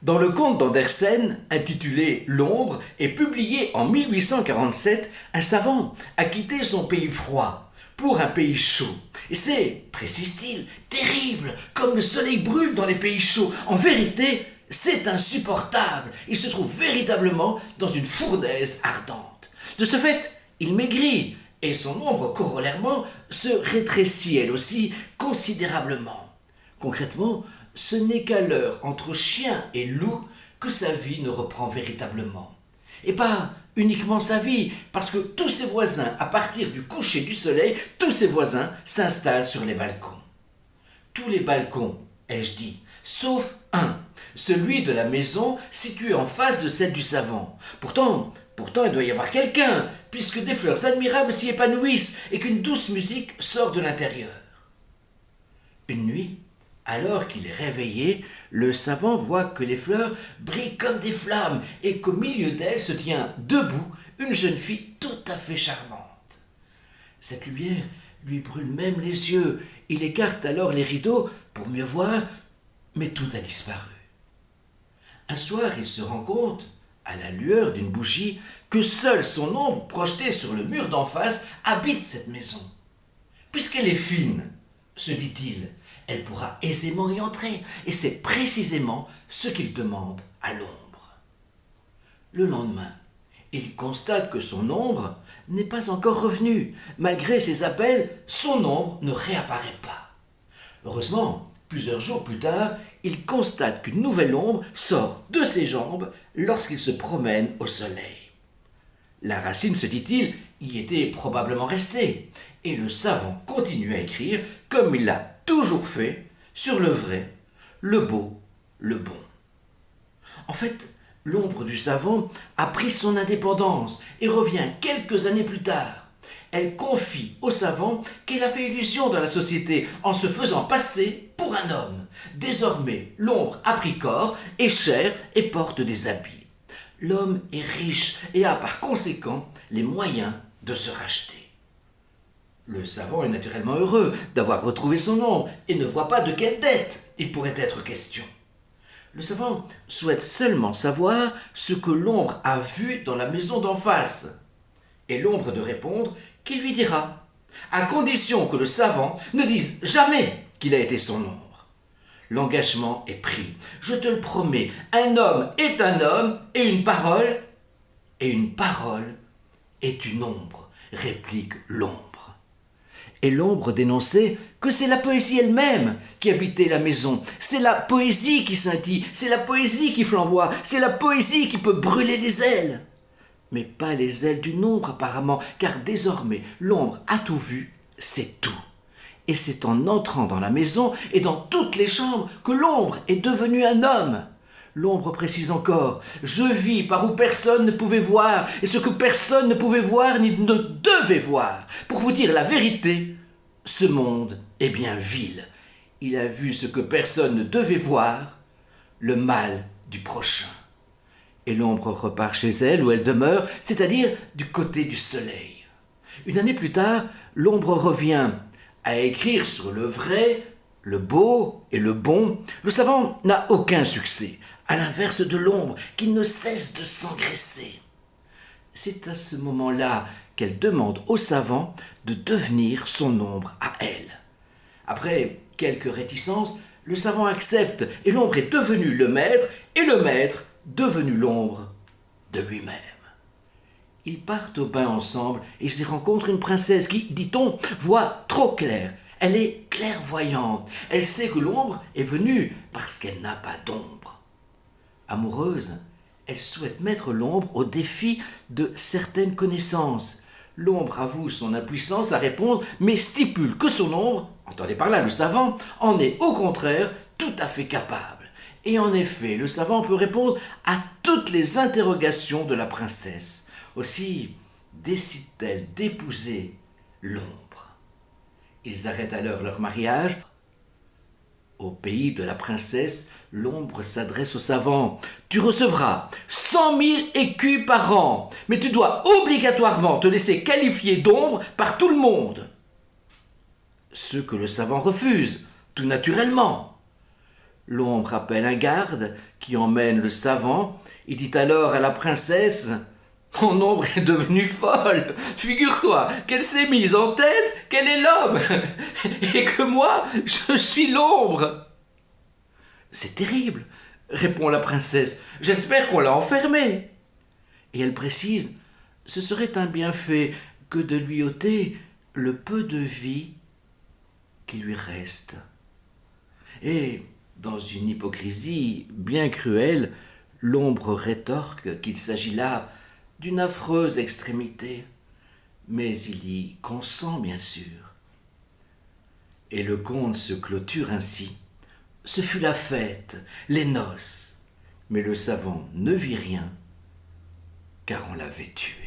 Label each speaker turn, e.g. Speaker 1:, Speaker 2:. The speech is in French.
Speaker 1: Dans le conte d'Andersen, intitulé L'ombre, et publié en 1847, un savant a quitté son pays froid pour un pays chaud. Et c'est, précise-t-il, terrible, comme le soleil brûle dans les pays chauds. En vérité, c'est insupportable. Il se trouve véritablement dans une fournaise ardente. De ce fait, il maigrit, et son ombre, corollairement, se rétrécit elle aussi considérablement. Concrètement, ce n'est qu'à l'heure entre chien et loup que sa vie ne reprend véritablement. Et pas uniquement sa vie, parce que tous ses voisins, à partir du coucher du soleil, tous ses voisins s'installent sur les balcons. Tous les balcons, ai-je dit, sauf un, celui de la maison située en face de celle du savant. Pourtant, il doit y avoir quelqu'un, puisque des fleurs admirables s'y épanouissent et qu'une douce musique sort de l'intérieur. Une nuit, alors qu'il est réveillé, le savant voit que les fleurs brillent comme des flammes et qu'au milieu d'elles se tient debout une jeune fille tout à fait charmante. Cette lumière lui brûle même les yeux. Il écarte alors les rideaux pour mieux voir, mais tout a disparu. Un soir, il se rend compte, à la lueur d'une bougie, que seule son ombre projetée sur le mur d'en face habite cette maison. Puisqu'elle est fine, se dit-il, elle pourra aisément y entrer, et c'est précisément ce qu'il demande à l'ombre. Le lendemain, il constate que son ombre n'est pas encore revenue. Malgré ses appels, son ombre ne réapparaît pas. Heureusement, plusieurs jours plus tard, il constate qu'une nouvelle ombre sort de ses jambes lorsqu'il se promène au soleil. La racine, se dit-il, y était probablement restée, et le savant continue à écrire, comme il l'a toujours fait, sur le vrai, le beau, le bon. En fait, l'ombre du savant a pris son indépendance et revient quelques années plus tard. Elle confie au savant qu'elle a fait illusion dans la société en se faisant passer pour un homme. Désormais, l'ombre a pris corps, est chair et porte des habits. L'homme est riche et a par conséquent les moyens de se racheter. Le savant est naturellement heureux d'avoir retrouvé son ombre et ne voit pas de quelle dette il pourrait être question. Le savant souhaite seulement savoir ce que l'ombre a vu dans la maison d'en face, et l'ombre de répondre qu'il lui dira, à condition que le savant ne dise jamais qu'il a été son ombre. L'engagement est pris, je te le promets, un homme est un homme, et une parole est une ombre, réplique l'ombre. Et l'ombre dénonçait que c'est la poésie elle-même qui habitait la maison. C'est la poésie qui scintille, c'est la poésie qui flamboie, c'est la poésie qui peut brûler les ailes. Mais pas les ailes d'une ombre apparemment, car désormais l'ombre a tout vu, c'est tout. Et c'est en entrant dans la maison et dans toutes les chambres que l'ombre est devenue un homme. L'ombre précise encore, je vis par où personne ne pouvait voir, et ce que personne ne pouvait voir ni ne devait voir. Pour vous dire la vérité, ce monde est bien vil. Il a vu ce que personne ne devait voir, le mal du prochain. Et l'ombre repart chez elle, où elle demeure, c'est-à-dire du côté du soleil. Une année plus tard, l'ombre revient à écrire sur le vrai, le beau et le bon. Le savant n'a aucun succès, à l'inverse de l'ombre qui ne cesse de s'engraisser. C'est à ce moment-là qu'elle demande au savant de devenir son ombre à elle. Après quelques réticences, le savant accepte et l'ombre est devenue le maître et le maître devenu l'ombre de lui-même. Ils partent au bain ensemble et s'y rencontrent une princesse qui, dit-on, voit trop clair. Elle est clairvoyante. Elle sait que l'ombre est venue parce qu'elle n'a pas d'ombre. Amoureuse, elle souhaite mettre l'ombre au défi de certaines connaissances. L'ombre avoue son impuissance à répondre, mais stipule que son ombre, entendez par là le savant, en est au contraire tout à fait capable. Et en effet, le savant peut répondre à toutes les interrogations de la princesse. Aussi décide-t-elle d'épouser l'ombre. Ils arrêtent alors leur mariage. Au pays de la princesse, l'ombre s'adresse au savant. « Tu recevras 100 000 écus par an, mais tu dois obligatoirement te laisser qualifier d'ombre par tout le monde. » Ce que le savant refuse, tout naturellement. L'ombre appelle un garde qui emmène le savant et dit alors à la princesse: mon ombre est devenue folle. Figure-toi qu'elle s'est mise en tête qu'elle est l'homme et que moi, je suis l'ombre. C'est terrible, répond la princesse. J'espère qu'on l'a enfermée. Et elle précise: ce serait un bienfait que de lui ôter le peu de vie qui lui reste. Et, dans une hypocrisie bien cruelle, l'ombre rétorque qu'il s'agit là d'une affreuse extrémité, mais il y consent bien sûr. Et le conte se clôture ainsi. Ce fut la fête, les noces, mais le savant ne vit rien, car on l'avait tué.